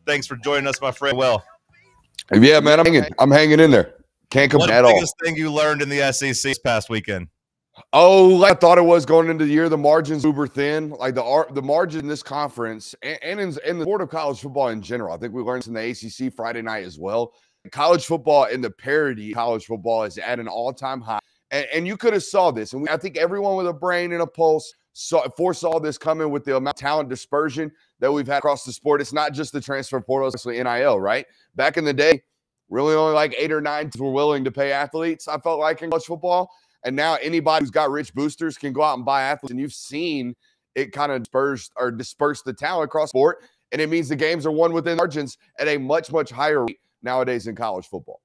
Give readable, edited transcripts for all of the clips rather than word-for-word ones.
Thanks for joining us, my friend. Well, yeah, man, I'm hanging in there. Can't complain at all. What's the biggest thing you learned in the SEC this past weekend? Oh, like I thought it was going into the year. The margins uber thin. Like the margin in this conference and in the sport of college football in general. I think we learned this in the ACC Friday night as well. College football and the parity of college football is at an all-time high. And you could have saw this. And I think everyone with a brain and a pulse foresaw this coming with the amount of talent dispersion that we've had across the sport. It's not just the transfer portal, it's the NIL, right? Back in the day, really only like 8 or 9 were willing to pay athletes, I felt like, in college football. And now anybody who's got rich boosters can go out and buy athletes. And you've seen it kind of disperse the talent across the sport. And it means the games are won within margins at a much, much higher rate nowadays in college football.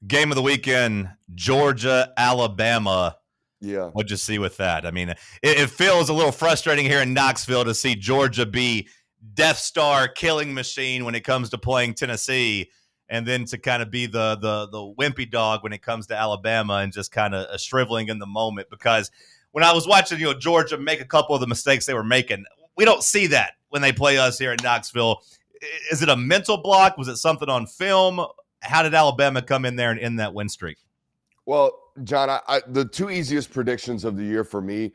Game of the weekend, Georgia, Alabama. Yeah. What'd you see with that? I mean, it feels a little frustrating here in Knoxville to see Georgia be Death Star killing machine when it comes to playing Tennessee, and then to kind of be the wimpy dog when it comes to Alabama and just kind of shriveling in the moment. Because when I was watching, Georgia make a couple of the mistakes they were making, we don't see that when they play us here in Knoxville. Is it a mental block? Was it something on film? How did Alabama come in there and end that win streak? Well, John, the two easiest predictions of the year for me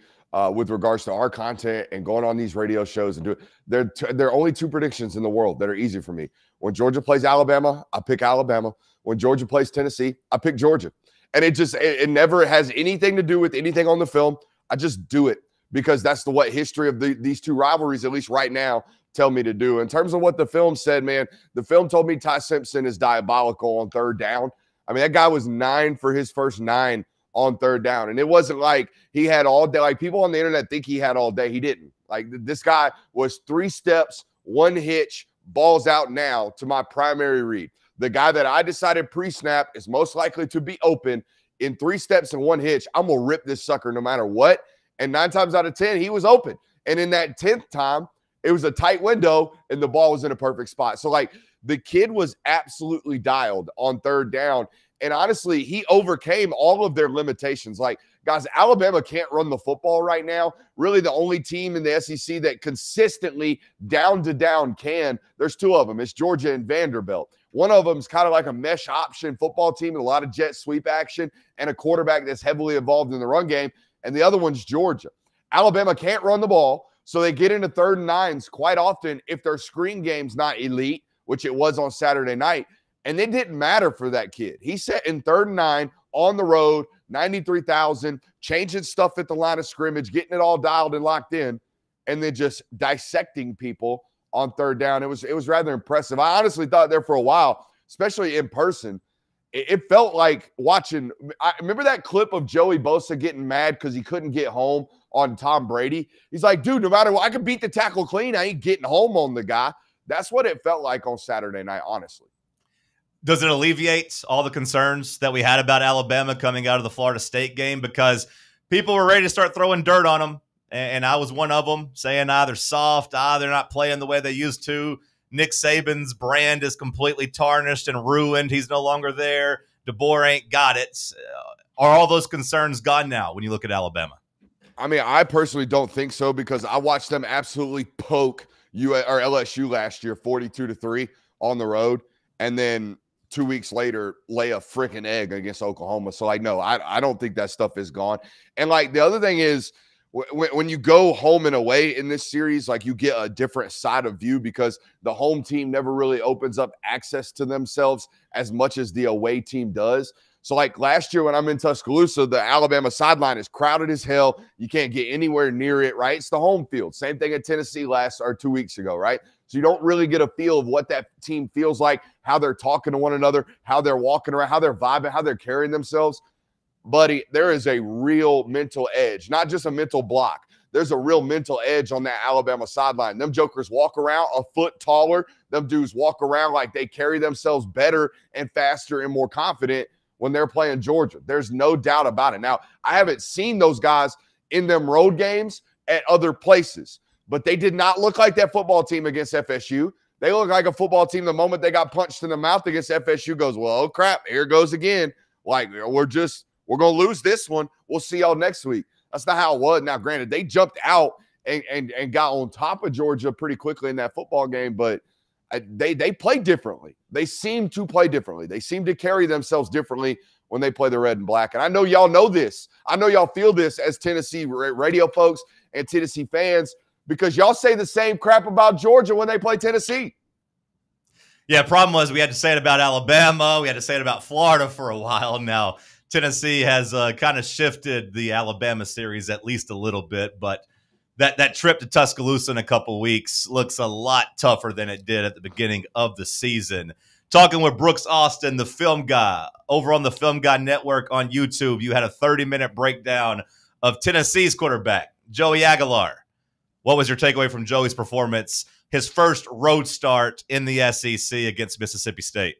with regards to our content and going on these radio shows and there are only two predictions in the world that are easy for me. When Georgia plays Alabama, I pick Alabama. When Georgia plays Tennessee, I pick Georgia. And it never has anything to do with anything on the film. I just do it because that's what history of these two rivalries, at least right now, tell me to do. In terms of what the film said, man, the film told me Ty Simpson is diabolical on third down. I mean, that guy was 9 for his first 9 on third down. And it wasn't like he had all day. Like, people on the internet think he had all day. He didn't. Like, this guy was 3 steps, 1 hitch, balls out now to my primary read. The guy that I decided pre-snap is most likely to be open in 3 steps and 1 hitch. I'm going to rip this sucker no matter what. And 9 times out of 10, he was open. And in that 10th time, it was a tight window and the ball was in a perfect spot. So, like, the kid was absolutely dialed on third down. And honestly, he overcame all of their limitations. Like, guys, Alabama can't run the football right now. Really, the only team in the SEC that consistently down to down can, there's 2 of them. It's Georgia and Vanderbilt. One of them is kind of like a mesh option football team with a lot of jet sweep action and a quarterback that's heavily involved in the run game. And the other one's Georgia. Alabama can't run the ball, so they get into 3rd and 9s quite often if their screen game's not elite, which it was on Saturday night. And it didn't matter for that kid. He sat in 3rd and 9 on the road, 93,000, changing stuff at the line of scrimmage, getting it all dialed and locked in, and then just dissecting people on 3rd down. It was rather impressive. I honestly thought there for a while, especially in person, it felt like watching. I remember that clip of Joey Bosa getting mad because he couldn't get home on Tom Brady. He's like, dude, no matter what, I can beat the tackle clean. I ain't getting home on the guy. That's what it felt like on Saturday night, honestly. Does it alleviate all the concerns that we had about Alabama coming out of the Florida State game? Because people were ready to start throwing dirt on them, and I was one of them, saying, they're soft, they're not playing the way they used to. Nick Saban's brand is completely tarnished and ruined. He's no longer there. DeBoer ain't got it. Are all those concerns gone now when you look at Alabama? I mean, I personally don't think so because I watched them absolutely poke LSU last year 42-3 on the road, and then 2 weeks later lay a freaking egg against Oklahoma. So, like, no, I don't think that stuff is gone. And, like, the other thing is when you go home and away in this series, like, you get a different side of view because the home team never really opens up access to themselves as much as the away team does. So, like, last year when I'm in Tuscaloosa, the Alabama sideline is crowded as hell. You can't get anywhere near it, right? It's the home field. Same thing at Tennessee 2 weeks ago, right? So you don't really get a feel of what that team feels like, how they're talking to one another, how they're walking around, how they're vibing, how they're carrying themselves. Buddy, there is a real mental edge, not just a mental block. There's a real mental edge on that Alabama sideline. Them jokers walk around a foot taller. Them dudes walk around like they carry themselves better and faster and more confident when they're playing Georgia. There's no doubt about it. Now, I haven't seen those guys in them road games at other places, but they did not look like that football team against FSU. They look like a football team the moment they got punched in the mouth against FSU goes, well, oh, crap, here it goes again. Like, we're going to lose this one. We'll see y'all next week. That's not how it was. Now, granted, they jumped out and got on top of Georgia pretty quickly in that football game, but They play differently. They seem to play differently. They seem to carry themselves differently when they play the red and black. And I know y'all know this. I know y'all feel this as Tennessee radio folks and Tennessee fans, because y'all say the same crap about Georgia when they play Tennessee. Yeah, problem was we had to say it about Alabama. We had to say it about Florida for a while now. Tennessee has kind of shifted the Alabama series at least a little bit, but that trip to Tuscaloosa in a couple of weeks looks a lot tougher than it did at the beginning of the season. Talking with Brooks Austin, the film guy, over on the Film Guy Network on YouTube, you had a 30-minute breakdown of Tennessee's quarterback, Joey Aguilar. What was your takeaway from Joey's performance, his first road start in the SEC against Mississippi State?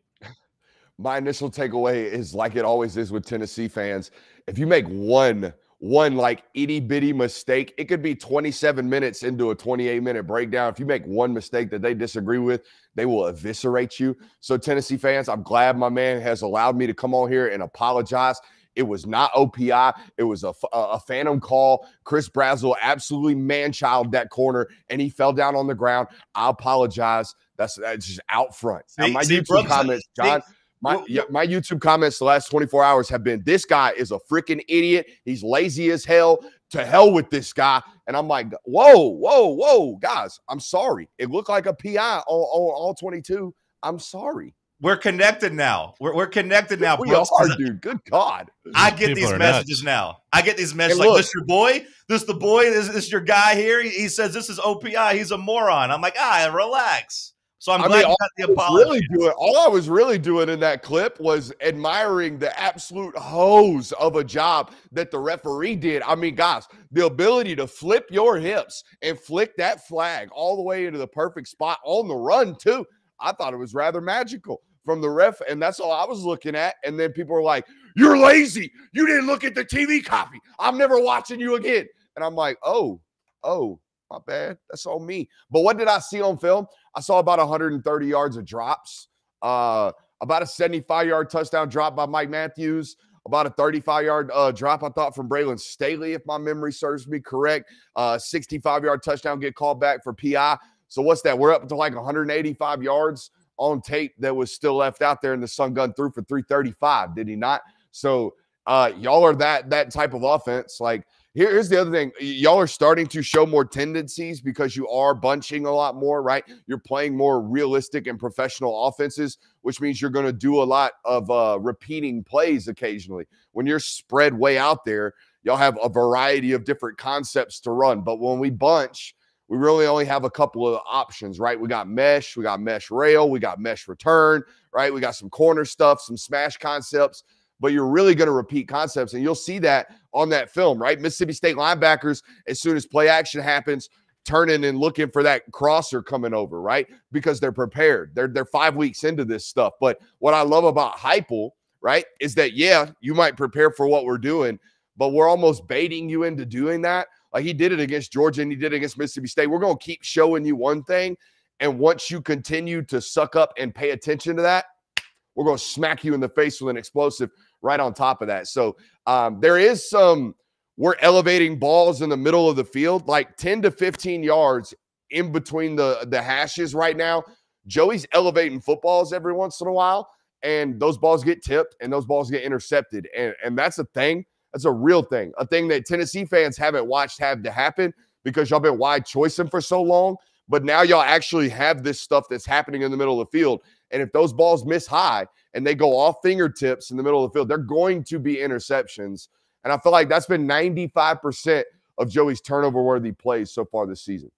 My initial takeaway is like it always is with Tennessee fans. If you make one like itty bitty mistake, it could be 27 minutes into a 28-minute breakdown. If you make one mistake that they disagree with, they will eviscerate you. So Tennessee fans, I'm glad my man has allowed me to come on here and apologize. It was not OPI. It was a phantom call. Chris Brazzell absolutely man-child that corner, and he fell down on the ground. I apologize. That's just out front. Now, my YouTube comments, John, my YouTube comments the last 24 hours have been, this guy is a freaking idiot. He's lazy as hell. To hell with this guy. And I'm like, whoa, guys, I'm sorry. It looked like a PI on all 22. I'm sorry. We're connected now. We're connected now. We are, dude. Good God. I get these messages now. I get these messages like, this your boy? This the boy? This your guy here? He says this is OPI. He's a moron. I'm like, relax. So I'm glad you got the apology. All I was really doing in that clip was admiring the absolute hose of a job that the referee did. I mean, guys, the ability to flip your hips and flick that flag all the way into the perfect spot on the run, too. I thought it was rather magical from the ref, and that's all I was looking at. And then people were like, you're lazy. You didn't look at the TV copy. I'm never watching you again. And I'm like, oh, my bad. That's on me. But what did I see on film? I saw about 130 yards of drops, about a 75-yard touchdown drop by Mike Matthews, about a 35-yard drop, I thought, from Braylon Staley, if my memory serves me correct. 65-yard touchdown get called back for PI. So what's that? We're up to like 185 yards on tape that was still left out there, and the Sun gun threw for 335, did he not? So y'all are that type of offense. Like, here's the other thing. Y'all are starting to show more tendencies because you are bunching a lot more, right? You're playing more realistic and professional offenses, which means you're going to do a lot of repeating plays occasionally. When you're spread way out there, y'all have a variety of different concepts to run. But when we bunch, we really only have a couple of options, right? We got mesh rail, we got mesh return, right? We got some corner stuff, some smash concepts, but you're really going to repeat concepts. And you'll see that on that film, right? Mississippi State linebackers, as soon as play action happens, turning and looking for that crosser coming over, right? Because they're prepared. They're 5 weeks into this stuff. But what I love about Heupel, right, is that, yeah, you might prepare for what we're doing, but we're almost baiting you into doing that. Like he did it against Georgia and he did it against Mississippi State. We're going to keep showing you one thing. And once you continue to suck up and pay attention to that, we're going to smack you in the face with an explosive right on top of that. So there is we're elevating balls in the middle of the field, like 10 to 15 yards in between the hashes right now. Joey's elevating footballs every once in a while, and those balls get tipped and those balls get intercepted. And that's a thing. That's a real thing, a thing that Tennessee fans haven't watched have to happen because y'all been wide choicing for so long. But now y'all actually have this stuff that's happening in the middle of the field. And if those balls miss high and they go off fingertips in the middle of the field, they're going to be interceptions. And I feel like that's been 95% of Joey's turnover-worthy plays so far this season.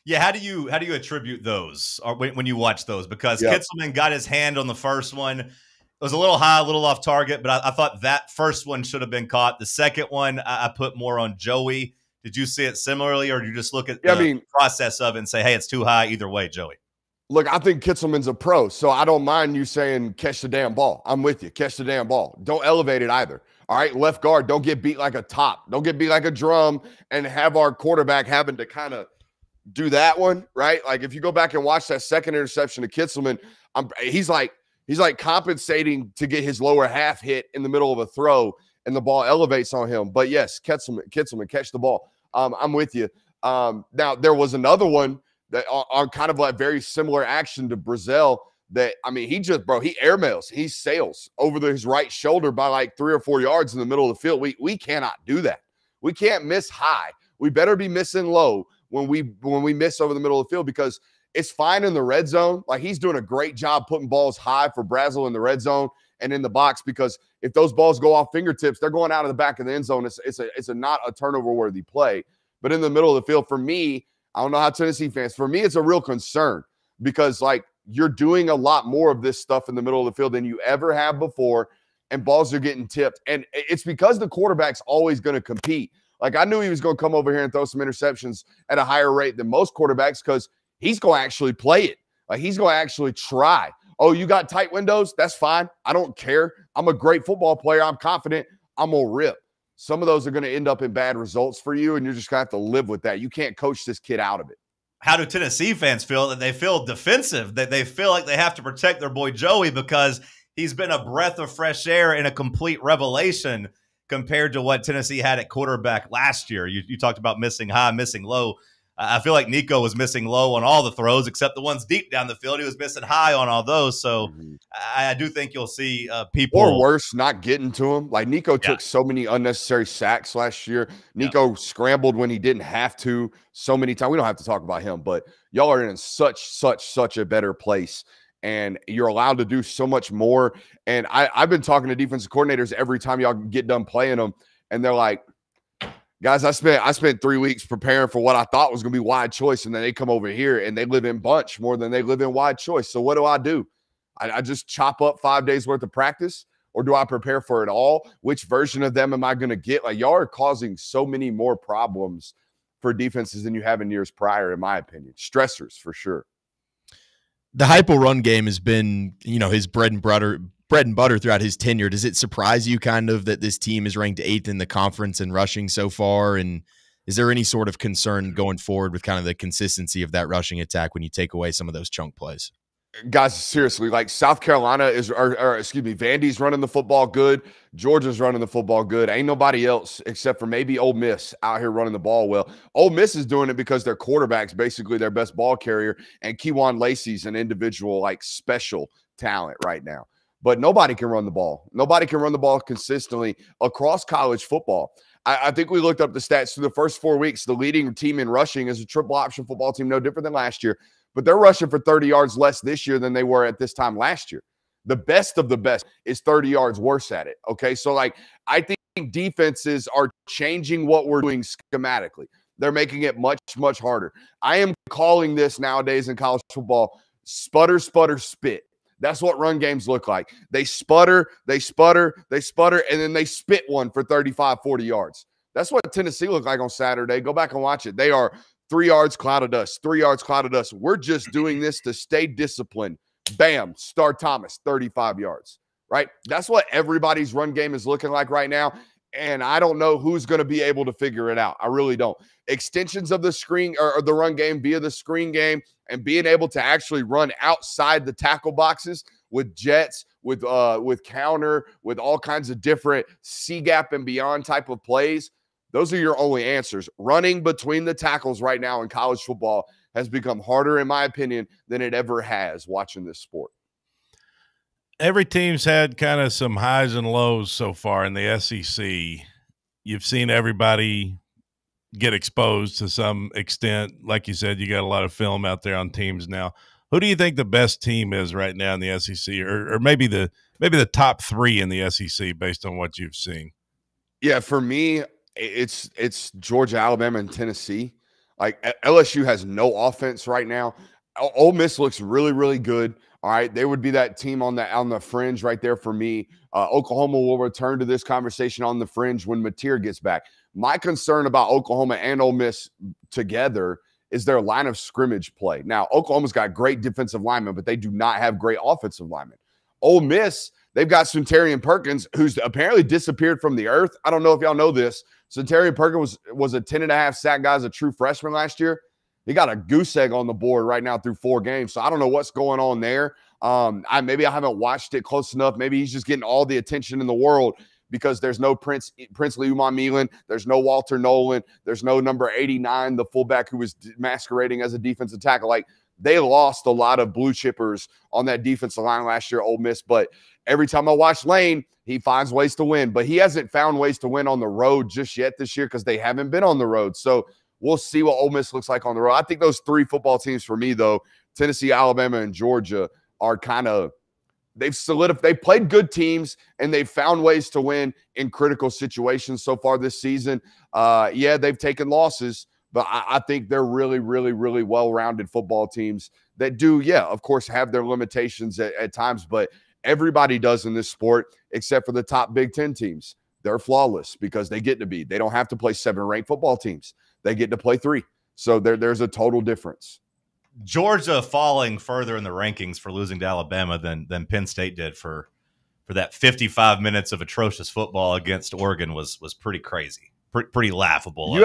Yeah, how do you attribute those or when you watch those? Because Kitselman got his hand on the first one. It was a little high, a little off target, but I thought that first one should have been caught. The second one, I put more on Joey. Did you see it similarly, or did you just look at the process of it and say, hey, it's too high either way, Joey? Look, I think Kitselman's a pro, so I don't mind you saying catch the damn ball. I'm with you. Catch the damn ball. Don't elevate it either. All right, left guard, don't get beat like a top. Don't get beat like a drum and have our quarterback having to kind of do that one, right? Like if you go back and watch that second interception to Kitselman, he's like compensating to get his lower half hit in the middle of a throw, and the ball elevates on him. But yes, Kitselman, catch the ball. I'm with you. Now, there was another one that on kind of like very similar action to Brazil. That, I mean, he airmails, he sails over his right shoulder by like 3 or 4 yards in the middle of the field. We cannot do that. We can't miss high. We better be missing low when we miss over the middle of the field, because it's fine in the red zone. Like, he's doing a great job putting balls high for Brazil in the red zone and in the box, because if those balls go off fingertips, they're going out of the back of the end zone. It's not a turnover worthy play. But in the middle of the field, for me, I don't know how Tennessee fans, for me, it's a real concern, because like, you're doing a lot more of this stuff in the middle of the field than you ever have before, and balls are getting tipped. And it's because the quarterback's always going to compete. Like, I knew he was going to come over here and throw some interceptions at a higher rate than most quarterbacks, because he's going to actually play it. Like, he's going to actually try. Oh, you got tight windows? That's fine. I don't care. I'm a great football player. I'm confident. I'm going to rip. Some of those are going to end up in bad results for you, and you're just going to have to live with that. You can't coach this kid out of it. How do Tennessee fans feel? That they feel defensive, that they feel like they have to protect their boy Joey because he's been a breath of fresh air and a complete revelation compared to what Tennessee had at quarterback last year. You talked about missing high, missing low. I feel like Nico was missing low on all the throws except the ones deep down the field. He was missing high on all those. So I do think you'll see people. Or worse, not getting to him. Like, Nico took so many unnecessary sacks last year. Nico scrambled when he didn't have to so many times. We don't have to talk about him, but y'all are in such a better place. And you're allowed to do so much more. And I've been talking to defensive coordinators every time y'all get done playing them, and they're like, guys, I spent 3 weeks preparing for what I thought was going to be wide choice, and then they come over here and they live in bunch more than they live in wide choice. So what do? I just chop up 5 days worth of practice, or do I prepare for it all? Which version of them am I going to get? Like, y'all are causing so many more problems for defenses than you have in years prior, in my opinion. Stressors for sure. The hypo run game has been, his bread and butter throughout his tenure. Does it surprise you kind of that this team is ranked 8th in the conference in rushing so far? And is there any sort of concern going forward with kind of the consistency of that rushing attack when you take away some of those chunk plays? Guys, seriously, like, South Carolina Vandy's running the football good. Georgia's running the football good. Ain't nobody else except for maybe Ole Miss out here running the ball well. Ole Miss is doing it because their quarterback's basically their best ball carrier, and Keywan Lacey's an individual, like, special talent right now. But nobody can run the ball. Nobody can run the ball consistently across college football. I think we looked up the stats through the first 4 weeks. The leading team in rushing is a triple option football team, no different than last year. But they're rushing for 30 yards less this year than they were at this time last year. The best of the best is 30 yards worse at it. Okay, so like, I think defenses are changing what we're doing schematically. They're making it much, much harder. I am calling this nowadays in college football sputter, sputter, spit. That's what run games look like. They sputter, they sputter, they sputter, and then they spit one for 35, 40 yards. That's what Tennessee looked like on Saturday. Go back and watch it. They are 3 yards, cloud of dust, 3 yards, cloud of dust. We're just doing this to stay disciplined. Bam, Star Thomas, 35 yards, right? That's what everybody's run game is looking like right now, and I don't know who's going to be able to figure it out. I really don't. Extensions of the screen or the run game via the screen game, and being able to actually run outside the tackle boxes with jets, with counter, with all kinds of different C-gap and beyond type of plays. Those are your only answers. Running between the tackles right now in college football has become harder, in my opinion, than it ever has watching this sport. Every team's had kind of some highs and lows so far in the SEC. You've seen everybody get exposed to some extent. Like you said, you got a lot of film out there on teams now. Who do you think the best team is right now in the SEC, or maybe the top 3 in the SEC based on what you've seen? Yeah, for me, it's Georgia, Alabama, and Tennessee. Like, LSU has no offense right now. Ole Miss looks really, really good. All right, they would be that team on the fringe right there for me. Oklahoma will return to this conversation on the fringe when Mateer gets back. My concern about Oklahoma and Ole Miss together is their line of scrimmage play. Now, Oklahoma's got great defensive linemen, but they do not have great offensive linemen. Ole Miss, they've got Sunterian Perkins, who's apparently disappeared from the earth. I don't know if y'all know this. Sunterian Perkins was a 10.5 sack guy as a true freshman last year. He got a goose egg on the board right now through 4 games. So I don't know what's going on there. Maybe I haven't watched it close enough. Maybe he's just getting all the attention in the world. because there's no Princely Umar-Milan, there's no Walter Nolan, there's no number 89, the fullback who was masquerading as a defensive tackle. Like, they lost a lot of blue chippers on that defensive line last year, Ole Miss. But every time I watch Lane, he finds ways to win. But he hasn't found ways to win on the road just yet this year because they haven't been on the road. So we'll see what Ole Miss looks like on the road. I think those 3 football teams for me, though, Tennessee, Alabama, and Georgia, are kind of – they've solidified. They played good teams, and they've found ways to win in critical situations so far this season. Yeah, they've taken losses, but I think they're really, really, really well-rounded football teams that do, yeah, of course, have their limitations at times, but everybody does in this sport except for the top Big Ten teams. They're flawless because they get to be. They don't have to play 7 ranked football teams. They get to play 3. So there's a total difference. Georgia falling further in the rankings for losing to Alabama than Penn State did for that 55 minutes of atrocious football against Oregon was pretty crazy, pretty laughable.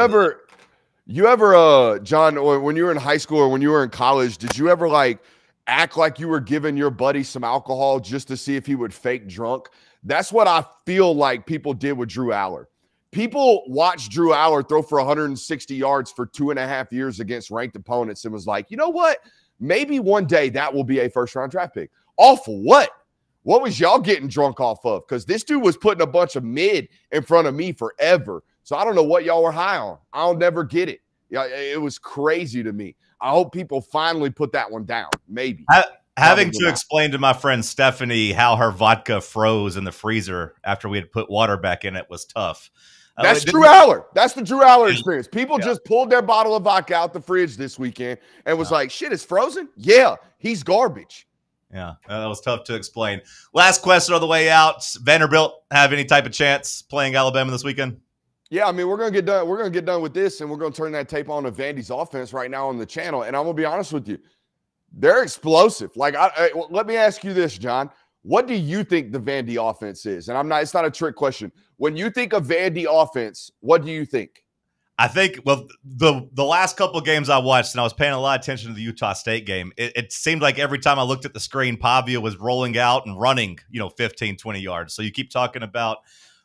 You ever, John, when you were in high school or when you were in college, did you ever like act like you were giving your buddy some alcohol just to see if he would fake drunk? That's what I feel like people did with Drew Aller. People watched Drew Aller throw for 160 yards for 2.5 years against ranked opponents and was like, you know what? Maybe one day that will be a first-round draft pick. Off of what? What was y'all getting drunk off of? Because this dude was putting a bunch of mid in front of me forever. So I don't know what y'all were high on. I'll never get it. Yeah, it was crazy to me. I hope people finally put that one down. Maybe. Having to explain to my friend Stephanie how her vodka froze in the freezer after we had put water back in it was tough. That's Drew Aller. That's the Drew Aller experience. People just pulled their bottle of vodka out the fridge this weekend and was like, shit, it's frozen? Yeah, he's garbage. Yeah, that was tough to explain. Last question on the way out. Vanderbilt have any type of chance playing Alabama this weekend? Yeah, I mean, we're going to get done. We're going to get done with this, and we're going to turn that tape on to Vandy's offense right now on the channel. And I'm going to be honest with you. They're explosive. Like, let me ask you this, John. What do you think the Vandy offense is? And it's not a trick question. When you think of Vandy offense, what do you think? I think, well, the last couple of games I watched, and I was paying a lot of attention to the Utah State game, it seemed like every time I looked at the screen, Pavia was rolling out and running, 15, 20 yards. So you keep talking about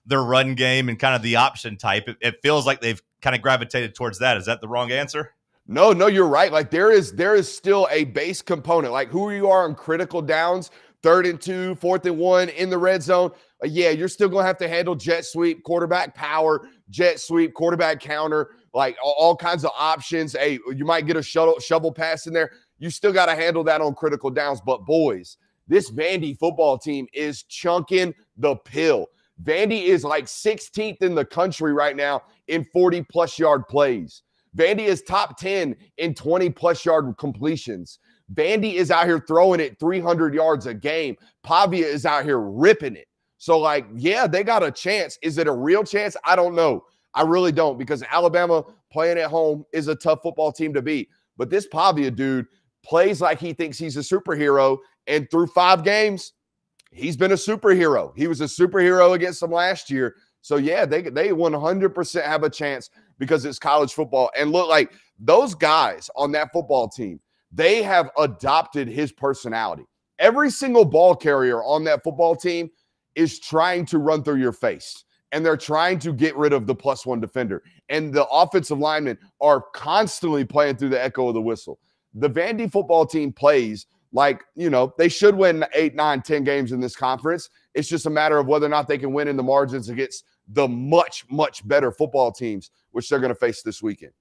their run game and kind of the option type. It feels like they've kind of gravitated towards that. Is that the wrong answer? No, you're right. Like there is still a base component. Like who you are on critical downs, 3rd and 2, 4th and 1 in the red zone. Yeah, you're still going to have to handle jet sweep, quarterback power, jet sweep, quarterback counter, like all kinds of options. Hey, you might get a shovel pass in there. You still got to handle that on critical downs. But boys, this Vandy football team is chunking the pill. Vandy is like 16th in the country right now in 40-plus yard plays. Vandy is top 10 in 20-plus yard completions. Vandy is out here throwing it 300 yards a game. Pavia is out here ripping it. So, like, yeah, they got a chance. Is it a real chance? I don't know. I really don't, because Alabama playing at home is a tough football team to beat. But this Pavia dude plays like he thinks he's a superhero, and through 5 games, he's been a superhero. He was a superhero against them last year. So, yeah, they 100% have a chance because it's college football. And look, like those guys on that football team, they have adopted his personality. Every single ball carrier on that football team is trying to run through your face, and they're trying to get rid of the +1 defender. And the offensive linemen are constantly playing through the echo of the whistle. The Vandy football team plays like, they should win 8, 9, 10 games in this conference. It's just a matter of whether or not they can win in the margins against the much, much better football teams, which they're going to face this weekend.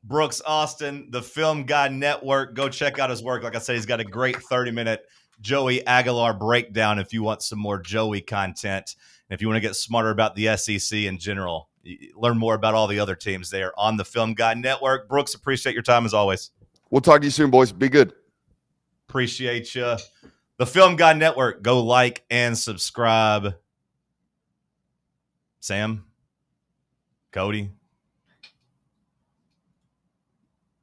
Brooks Austin, the Film Guy Network. Go check out his work. Like I said, he's got a great 30-minute Joey Aguilar breakdown if you want some more Joey content. And if you want to get smarter about the SEC in general, learn more about all the other teams there on the Film Guy Network. Brooks, appreciate your time as always. We'll talk to you soon, boys. Be good. Appreciate you. The Film Guy Network. Go like and subscribe. Sam? Cody?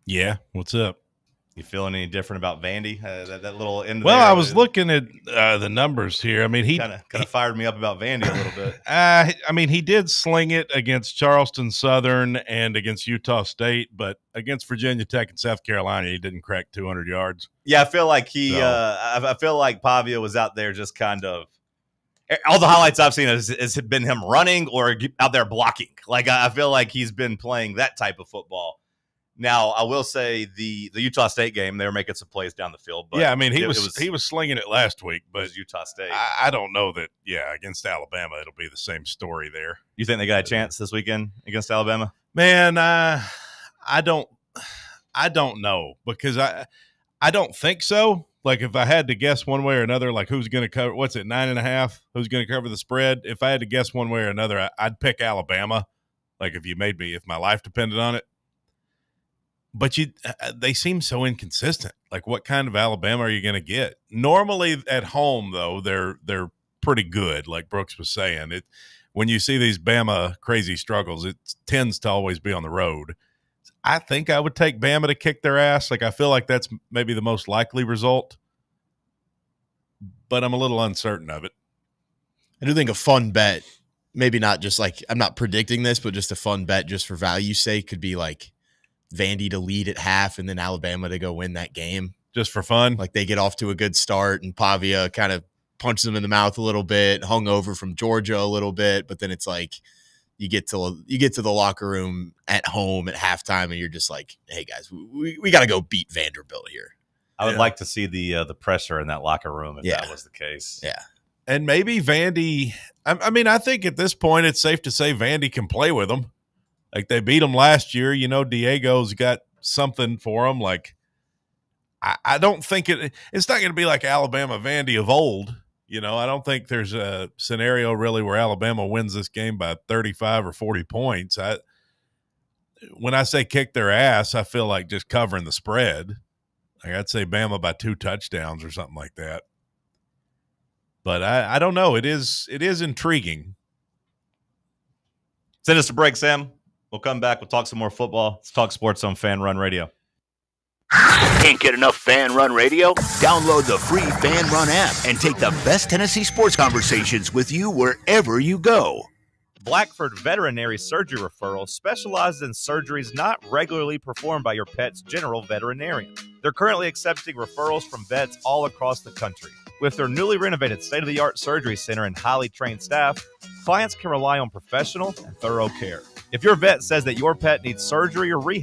Yeah, what's up? You feeling any different about Vandy? That little end. Well, I was looking at the numbers here. I mean, he kind of fired me up about Vandy a little bit. I mean, he did sling it against Charleston Southern and against Utah State, but against Virginia Tech and South Carolina, he didn't crack 200 yards. Yeah, I feel like I feel like Pavia was out there just kind of all the highlights I've seen has been him running or out there blocking. Like, I feel like he's been playing that type of football. Now, I will say the Utah State game, they were making some plays down the field. But yeah, I mean, he was slinging it last week, but it was Utah State. I don't know that, against Alabama, it'll be the same story there. You think they got a chance this weekend against Alabama? Man, I don't know, because I don't think so. Like, if I had to guess one way or another, like who's going to cover, what's it, 9.5? Who's going to cover the spread? If I had to guess one way or another, I'd pick Alabama. Like, if my life depended on it. But they seem so inconsistent. Like, what kind of Alabama are you going to get? Normally at home, though, they're pretty good. Like Brooks was saying, when you see these Bama crazy struggles, it tends to always be on the road. I think I would take Bama to kick their ass. Like, I feel like that's maybe the most likely result, but I'm a little uncertain of it. I do think a fun bet, maybe not just like, I'm not predicting this, but just a fun bet just for value's sake could be like Vandy to lead at half and then Alabama to go win that game. Just for fun? Like, they get off to a good start and Pavia kind of punches them in the mouth a little bit, hung over from Georgia a little bit, but then it's like you get to the locker room at home at halftime and you're just like, hey guys, we got to go beat Vanderbilt here. I would like to see the pressure in that locker room if that was the case. Yeah. And maybe Vandy, I mean, I think at this point it's safe to say Vandy can play with them. Like, they beat them last year. Diego's got something for them. Like, I don't think it's not going to be like Alabama Vandy of old. I don't think there's a scenario really where Alabama wins this game by 35 or 40 points. When I say kick their ass, I feel like just covering the spread. Like, I'd say Bama by 2 touchdowns or something like that. But I don't know. It is intriguing. Send us a break, Sam. We'll come back. We'll talk some more football. Let's talk sports on FanRun Radio. Can't get enough FanRun Radio? Download the free FanRun app and take the best Tennessee sports conversations with you wherever you go. Blackford Veterinary Surgery Referral specializes in surgeries not regularly performed by your pet's general veterinarian. They're currently accepting referrals from vets all across the country. With their newly renovated state-of-the-art surgery center and highly trained staff, clients can rely on professional and thorough care. If your vet says that your pet needs surgery or rehab,